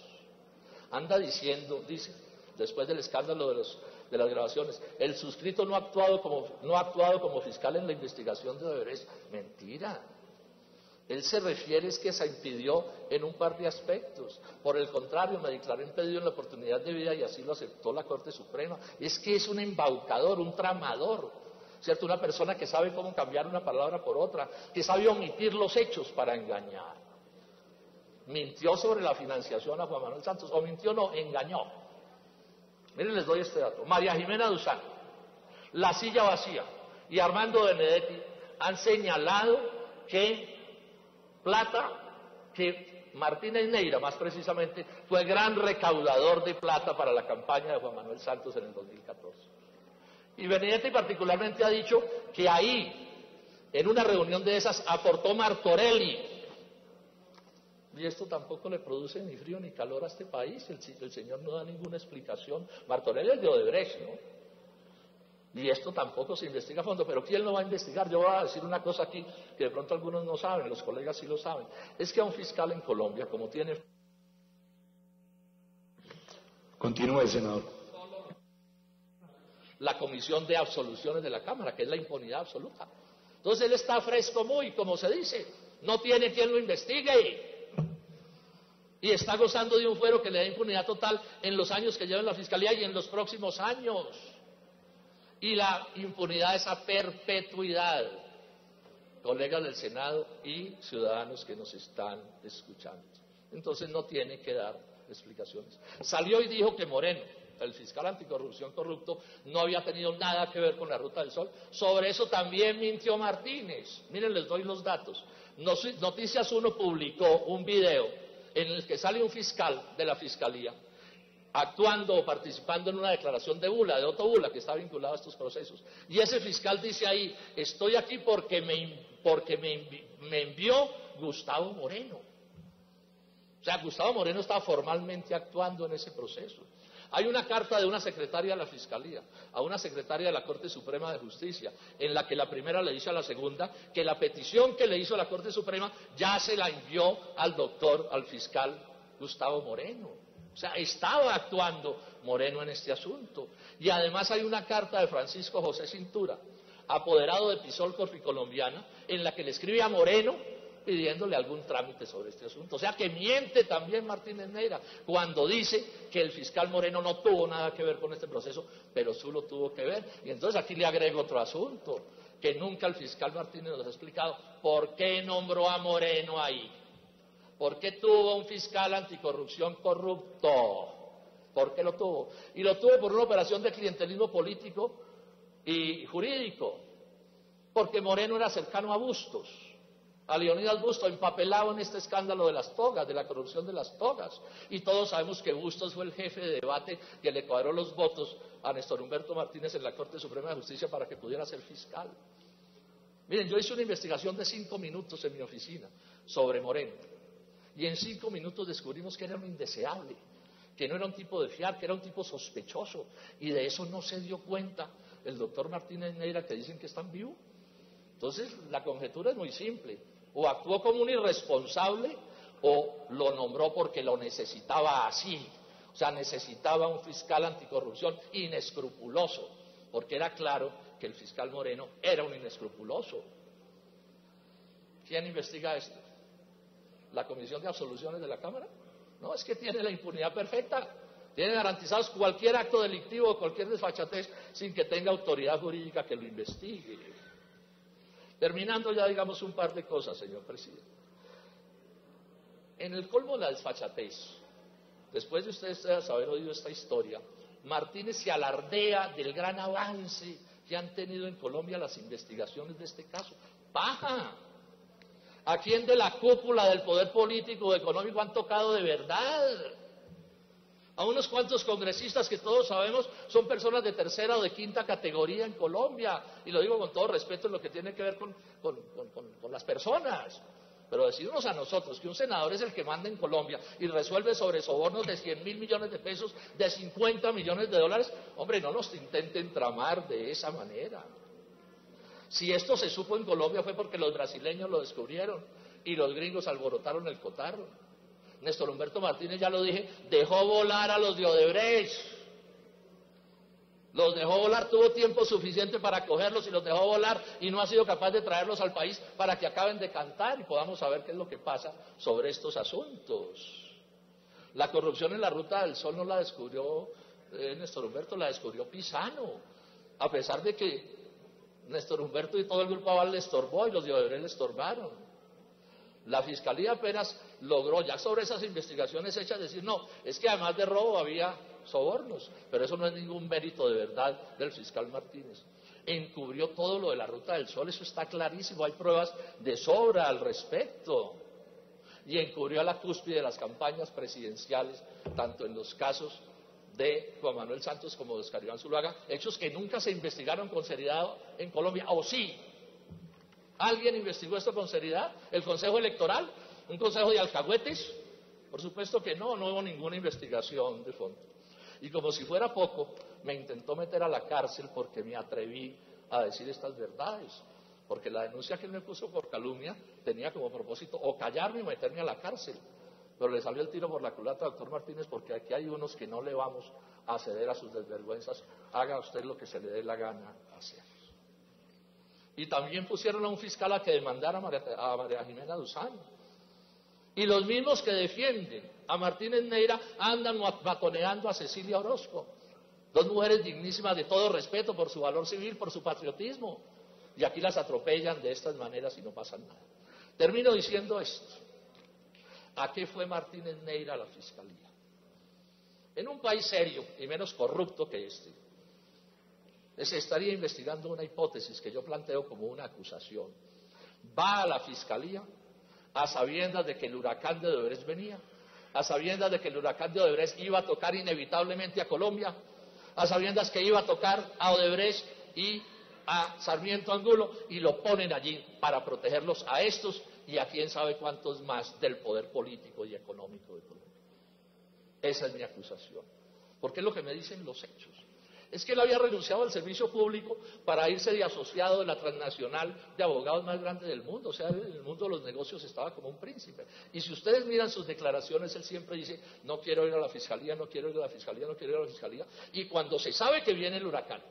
Anda diciendo, dice, después del escándalo de las grabaciones, el suscrito no ha actuado como fiscal en la investigación de Odebrecht. Mentira. Él se refiere es que se impidió en un par de aspectos. Por el contrario, me declaré impedido en la oportunidad de vida y así lo aceptó la Corte Suprema. Es que es un embaucador, un tramador, ¿cierto? Una persona que sabe cómo cambiar una palabra por otra, que sabe omitir los hechos para engañar. Mintió sobre la financiación a Juan Manuel Santos, o mintió no, engañó. Miren, les doy este dato. María Jimena Duzán, La Silla Vacía y Armando Benedetti han señalado que Martínez Neira, más precisamente, fue gran recaudador de plata para la campaña de Juan Manuel Santos en el 2014. Y Benedetti particularmente ha dicho que ahí, en una reunión de esas, aportó Martorelli. Y esto tampoco le produce ni frío ni calor a este país. El señor no da ninguna explicación. Martorelli es de Odebrecht, ¿no? Y esto tampoco se investiga a fondo, pero ¿quién lo va a investigar? Yo voy a decir una cosa aquí que de pronto algunos no saben, los colegas sí lo saben. Es que a un fiscal en Colombia, como tiene Continúe, senador. La comisión de absoluciones de la Cámara, que es la impunidad absoluta. Entonces él está fresco muy, como se dice, no tiene quien lo investigue. Y está gozando de un fuero que le da impunidad total en los años que lleva en la Fiscalía y en los próximos años. Y la impunidad es a perpetuidad. Colegas del Senado y ciudadanos que nos están escuchando. Entonces no tiene que dar explicaciones. Salió y dijo que Moreno, el fiscal anticorrupción corrupto, no había tenido nada que ver con la Ruta del Sol. Sobre eso también mintió Martínez. Miren, les doy los datos. Noticias 1 publicó un video en el que sale un fiscal de la Fiscalía actuando o participando en una declaración de Bula, de Otto Bula, que está vinculado a estos procesos. Y ese fiscal dice ahí, estoy aquí porque me envió Gustavo Moreno. O sea, Gustavo Moreno estaba formalmente actuando en ese proceso. Hay una carta de una secretaria de la Fiscalía a una secretaria de la Corte Suprema de Justicia, en la que la primera le dice a la segunda que la petición que le hizo la Corte Suprema ya se la envió al fiscal Gustavo Moreno. O sea, estaba actuando Moreno en este asunto. Y además hay una carta de Francisco José Cintura, apoderado de Pisol Corficolombiana, en la que le escribe a Moreno pidiéndole algún trámite sobre este asunto. O sea que miente también Martínez Neira cuando dice que el fiscal Moreno no tuvo nada que ver con este proceso, pero sí lo tuvo que ver. Y entonces aquí le agrego otro asunto, que nunca el fiscal Martínez nos ha explicado por qué nombró a Moreno ahí. ¿Por qué tuvo un fiscal anticorrupción corrupto? ¿Por qué lo tuvo? Y lo tuvo por una operación de clientelismo político y jurídico, porque Moreno era cercano a Bustos, a Leonidas Bustos, empapelado en este escándalo de las togas, de la corrupción de las togas. Y todos sabemos que Bustos fue el jefe de debate que le cuadró los votos a Néstor Humberto Martínez en la Corte Suprema de Justicia para que pudiera ser fiscal. Miren, yo hice una investigación de 5 minutos en mi oficina sobre Moreno. Y en 5 minutos descubrimos que era un indeseable, que no era un tipo de fiar, que era un tipo sospechoso. Y de eso no se dio cuenta el doctor Martínez Neira, que dicen que está en vivo. Entonces, la conjetura es muy simple. O actuó como un irresponsable, o lo nombró porque lo necesitaba así. O sea, necesitaba un fiscal anticorrupción inescrupuloso, porque era claro que el fiscal Moreno era un inescrupuloso. ¿Quién investiga esto? ¿La Comisión de Absoluciones de la Cámara? No, es que tiene la impunidad perfecta, tiene garantizados cualquier acto delictivo o cualquier desfachatez sin que tenga autoridad jurídica que lo investigue. Terminando ya, digamos, un par de cosas, señor presidente. En el colmo de la desfachatez, después de ustedes haber oído esta historia, Martínez se alardea del gran avance que han tenido en Colombia las investigaciones de este caso. ¡Paja! ¿A quién de la cúpula del poder político o económico han tocado de verdad? A unos cuantos congresistas que todos sabemos son personas de tercera o de quinta categoría en Colombia. Y lo digo con todo respeto en lo que tiene que ver con las personas. Pero decirnos a nosotros que un senador es el que manda en Colombia y resuelve sobre sobornos de 100.000 millones de pesos, de 50 millones de dólares, hombre, no nos intenten tramar de esa manera. Si esto se supo en Colombia fue porque los brasileños lo descubrieron y los gringos alborotaron el cotarro. Néstor Humberto Martínez, ya lo dije, dejó volar a los de Odebrecht. Los dejó volar, tuvo tiempo suficiente para cogerlos y los dejó volar y no ha sido capaz de traerlos al país para que acaben de cantar y podamos saber qué es lo que pasa sobre estos asuntos. La corrupción en la Ruta del Sol no la descubrió Néstor Humberto, la descubrió Pisano, a pesar de que Néstor Humberto y todo el grupo Aval le estorbó y los de Odebrecht le estorbaron. La Fiscalía apenas logró, ya sobre esas investigaciones hechas, decir, no, es que además de robo había sobornos, pero eso no es ningún mérito de verdad del fiscal Martínez. Encubrió todo lo de la Ruta del Sol, eso está clarísimo, hay pruebas de sobra al respecto. Y encubrió a la cúspide de las campañas presidenciales, tanto en los casos de Juan Manuel Santos como de Oscar Iván Zuluaga, hechos que nunca se investigaron con seriedad en Colombia, ¿o sí? ¿Alguien investigó esto con seriedad? ¿El Consejo Electoral? ¿Un consejo de alcahuetes? Por supuesto que no, no hubo ninguna investigación de fondo. Y como si fuera poco, me intentó meter a la cárcel porque me atreví a decir estas verdades. Porque la denuncia que él me puso por calumnia tenía como propósito o callarme o meterme a la cárcel. pero le salió el tiro por la culata al doctor Martínez, porque aquí hay unos que no le vamos a ceder a sus desvergüenzas, haga usted lo que se le dé la gana hacer. Y también pusieron a un fiscal a que demandara a María Jimena Duzán. Y los mismos que defienden a Martínez Neira andan batoneando a Cecilia Orozco. Dos mujeres dignísimas de todo respeto por su valor civil, por su patriotismo. Y aquí las atropellan de estas maneras y no pasa nada. Termino diciendo esto. ¿A qué fue Martínez Neira a la fiscalía? En un país serio y menos corrupto que este, se estaría investigando una hipótesis que yo planteo como una acusación. Va a la fiscalía a sabiendas de que el huracán de Odebrecht venía, a sabiendas de que el huracán de Odebrecht iba a tocar inevitablemente a Colombia, a sabiendas que iba a tocar a Odebrecht y a Sarmiento Angulo, y lo ponen allí para protegerlos a estos y a quién sabe cuántos más del poder político y económico de Colombia. Esa es mi acusación, porque es lo que me dicen los hechos. Es que él había renunciado al servicio público para irse de asociado de la transnacional de abogados más grande del mundo, o sea, en el mundo de los negocios estaba como un príncipe. Y si ustedes miran sus declaraciones, él siempre dice, no quiero ir a la fiscalía, no quiero ir a la fiscalía, no quiero ir a la fiscalía. Y cuando se sabe que viene el huracán,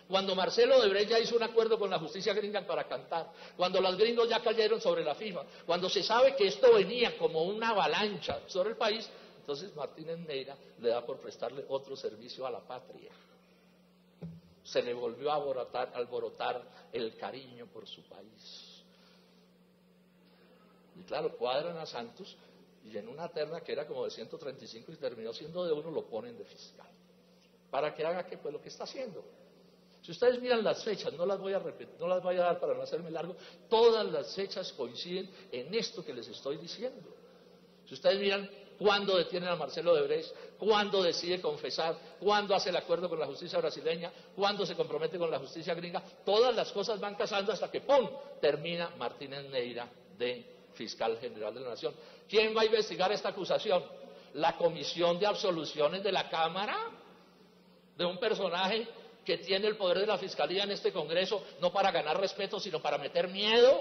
cuando Marcelo Odebrecht ya hizo un acuerdo con la justicia gringa para cantar, cuando los gringos ya cayeron sobre la FIFA, cuando se sabe que esto venía como una avalancha sobre el país, entonces Martínez Neira le da por prestarle otro servicio a la patria. Se le volvió a alborotar el cariño por su país. Y claro, cuadran a Santos y en una terna que era como de 135 y terminó siendo de 1, lo ponen de fiscal. ¿Para que haga qué? Pues lo que está haciendo. Si ustedes miran las fechas, no las voy a repetir, no las voy a dar para no hacerme largo, todas las fechas coinciden en esto que les estoy diciendo. Si ustedes miran cuándo detienen a Marcelo Odebrecht, cuándo decide confesar, cuándo hace el acuerdo con la justicia brasileña, cuándo se compromete con la justicia gringa, todas las cosas van casando hasta que ¡pum!, termina Martínez Neira de fiscal general de la Nación. ¿Quién va a investigar esta acusación? La Comisión de Absoluciones de la Cámara, de un personaje que tiene el poder de la fiscalía en este Congreso, no para ganar respeto, sino para meter miedo,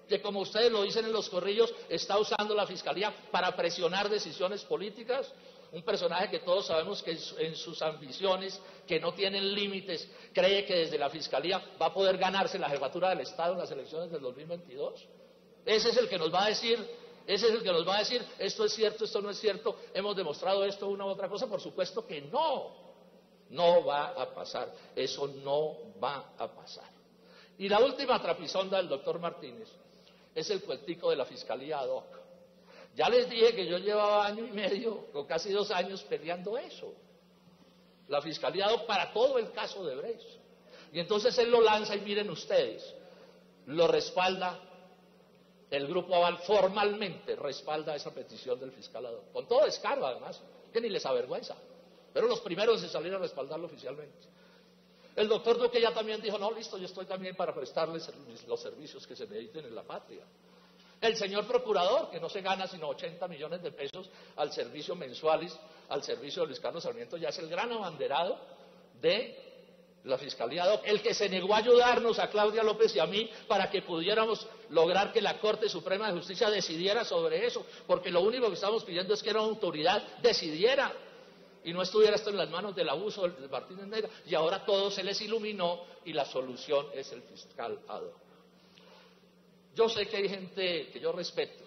que como ustedes lo dicen en los corrillos, está usando la fiscalía para presionar decisiones políticas. Un personaje que todos sabemos que en sus ambiciones, que no tienen límites, cree que desde la fiscalía va a poder ganarse la jefatura del Estado en las elecciones del 2022. Ese es el que nos va a decir, esto es cierto, esto no es cierto, hemos demostrado esto, una u otra cosa. Por supuesto que no va a pasar, eso no va a pasar. Y la última trapisonda del doctor Martínez es el cuentico de la fiscalía ad hoc. Ya les dije que yo llevaba 1 año y medio, o casi 2 años, peleando eso. La fiscalía ad hoc para todo el caso de Odebrecht. Y entonces él lo lanza y miren ustedes, lo respalda, el Grupo Aval formalmente respalda esa petición del fiscal ad hoc, con todo descaro además, que ni les avergüenza. Pero los primeros en salir a respaldarlo oficialmente. El doctor Duque ya también dijo, no, listo, yo estoy también para prestarles los servicios que se necesiten en la patria. El señor procurador, que no se gana sino 80 millones de pesos al servicio mensuales, al servicio de Luis Carlos Sarmiento, ya es el gran abanderado de la Fiscalía ad hoc, el que se negó a ayudarnos a Claudia López y a mí para que pudiéramos lograr que la Corte Suprema de Justicia decidiera sobre eso, porque lo único que estábamos pidiendo es que una autoridad decidiera y no estuviera esto en las manos del abuso de Martínez Neira, y ahora todo se les iluminó y la solución es el fiscal ad hoc. Yo sé que hay gente que yo respeto,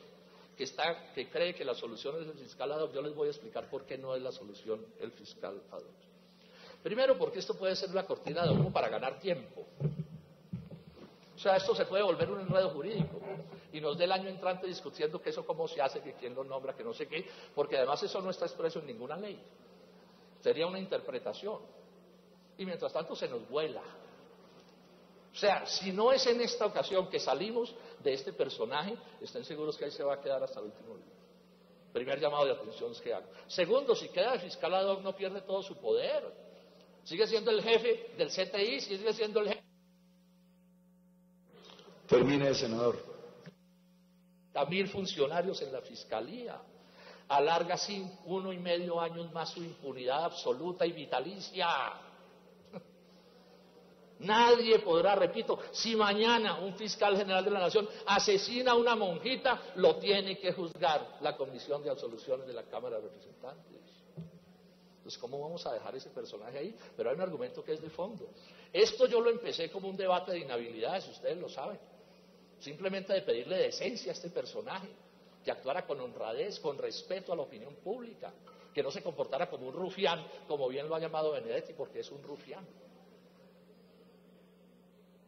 que cree que la solución es el fiscal ad hoc. Yo les voy a explicar por qué no es la solución el fiscal ad hoc. Primero, porque esto puede ser una cortina de humo para ganar tiempo. O sea, esto se puede volver un enredo jurídico y nos dé el año entrante discutiendo que eso cómo se hace, que quién lo nombra, que no sé qué, porque además eso no está expreso en ninguna ley. Sería una interpretación. Y mientras tanto se nos vuela. O sea, si no es en esta ocasión que salimos de este personaje, estén seguros que ahí se va a quedar hasta el último día. Primer llamado de atención que hago. Segundo, si queda el fiscal ad hoc no pierde todo su poder. Sigue siendo el jefe del CTI, sigue siendo el jefe. Termine, senador. A 1.000 funcionarios en la fiscalía. Alarga 1,5 años más su impunidad absoluta y vitalicia. Nadie podrá, repito, si mañana un fiscal general de la Nación asesina a una monjita, lo tiene que juzgar la Comisión de Absoluciones de la Cámara de Representantes. Entonces, ¿cómo vamos a dejar ese personaje ahí? Pero hay un argumento que es de fondo. Esto yo lo empecé como un debate de inhabilidades, ustedes lo saben. Simplemente de pedirle decencia a este personaje, que actuara con honradez, con respeto a la opinión pública, que no se comportara como un rufián, como bien lo ha llamado Benedetti, porque es un rufián.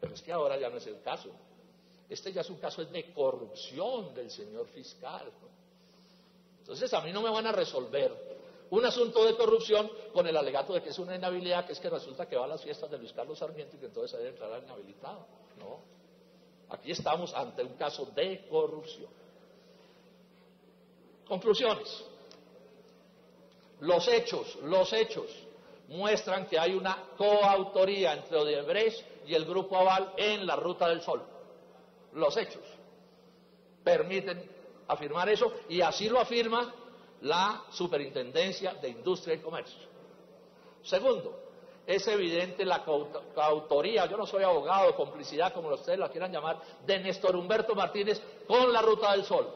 Pero es que ahora ya no es el caso. Este ya es un caso de corrupción del señor fiscal. Entonces a mí no me van a resolver un asunto de corrupción con el alegato de que es una inhabilidad, que es que resulta que va a las fiestas de Luis Carlos Sarmiento y que entonces se debe declarar inhabilitado. No. Aquí estamos ante un caso de corrupción. Conclusiones. Los hechos muestran que hay una coautoría entre Odebrecht y el Grupo Aval en la Ruta del Sol. Los hechos permiten afirmar eso, y así lo afirma la Superintendencia de Industria y Comercio. Segundo, es evidente la coautoría, yo no soy abogado, complicidad, como ustedes la quieran llamar, de Néstor Humberto Martínez con la Ruta del Sol.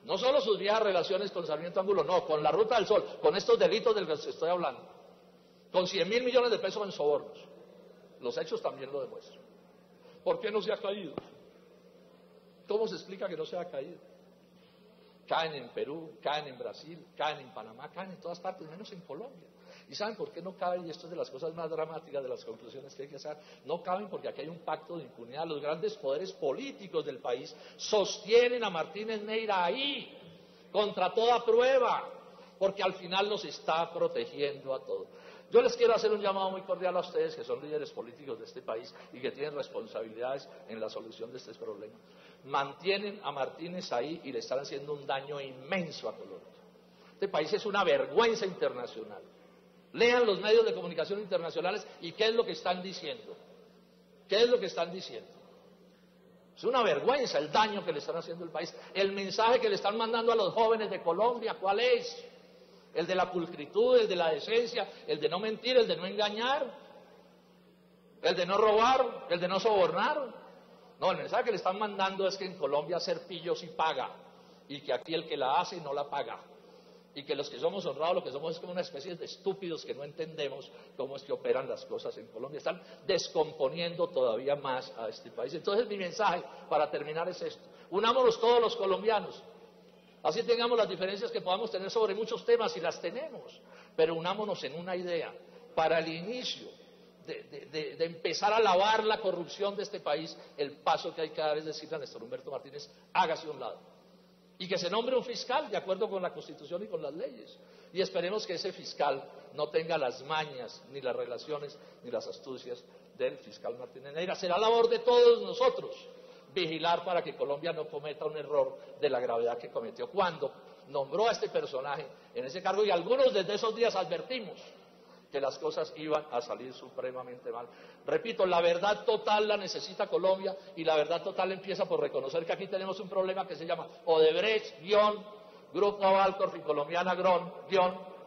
No solo sus viejas relaciones con Sarmiento Angulo, no, con la Ruta del Sol, con estos delitos del que les estoy hablando, con 100.000 millones de pesos en sobornos. Los hechos también lo demuestran. ¿Por qué no se ha caído? ¿Cómo se explica que no se ha caído? Caen en Perú, caen en Brasil, caen en Panamá, caen en todas partes, menos en Colombia. ¿Y saben por qué no caben? Y esto es de las cosas más dramáticas de las conclusiones que hay que hacer. No caben porque aquí hay un pacto de impunidad. Los grandes poderes políticos del país sostienen a Martínez Neira ahí, contra toda prueba, porque al final los está protegiendo a todos. Yo les quiero hacer un llamado muy cordial a ustedes, que son líderes políticos de este país y que tienen responsabilidades en la solución de este problema. Mantienen a Martínez ahí y le están haciendo un daño inmenso a Colombia. Este país es una vergüenza internacional. Lean los medios de comunicación internacionales y qué es lo que están diciendo. ¿Qué es lo que están diciendo? Es una vergüenza el daño que le están haciendo al país. El mensaje que le están mandando a los jóvenes de Colombia, ¿cuál es? El de la pulcritud, el de la decencia, el de no mentir, el de no engañar, el de no robar, el de no sobornar. No, el mensaje que le están mandando es que en Colombia hacer pillo sí paga, y que aquí el que la hace no la paga, y que los que somos honrados lo que somos es como una especie de estúpidos que no entendemos cómo es que operan las cosas en Colombia. Están descomponiendo todavía más a este país. Entonces mi mensaje para terminar es esto: unámonos todos los colombianos. Así tengamos las diferencias que podamos tener sobre muchos temas, y las tenemos, pero unámonos en una idea para el inicio de empezar a lavar la corrupción de este país. El paso que hay que dar es decirle a Néstor Humberto Martínez: hágase a un lado, y que se nombre un fiscal de acuerdo con la Constitución y con las leyes, y esperemos que ese fiscal no tenga las mañas, ni las relaciones, ni las astucias del fiscal Martínez Neira. Será labor de todos nosotros vigilar para que Colombia no cometa un error de la gravedad que cometió cuando nombró a este personaje en ese cargo, y algunos desde esos días advertimos que las cosas iban a salir supremamente mal. Repito, la verdad total la necesita Colombia, y la verdad total empieza por reconocer que aquí tenemos un problema que se llama Odebrecht, Grupo Aval, Corficolombiana,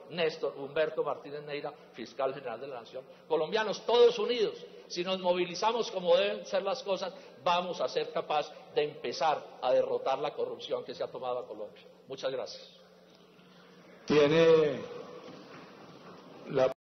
Néstor Humberto Martínez Neira, fiscal general de la Nación. Colombianos, todos unidos, si nos movilizamos como deben ser las cosas, vamos a ser capaces de empezar a derrotar la corrupción que se ha tomado a Colombia. Muchas gracias. Tiene la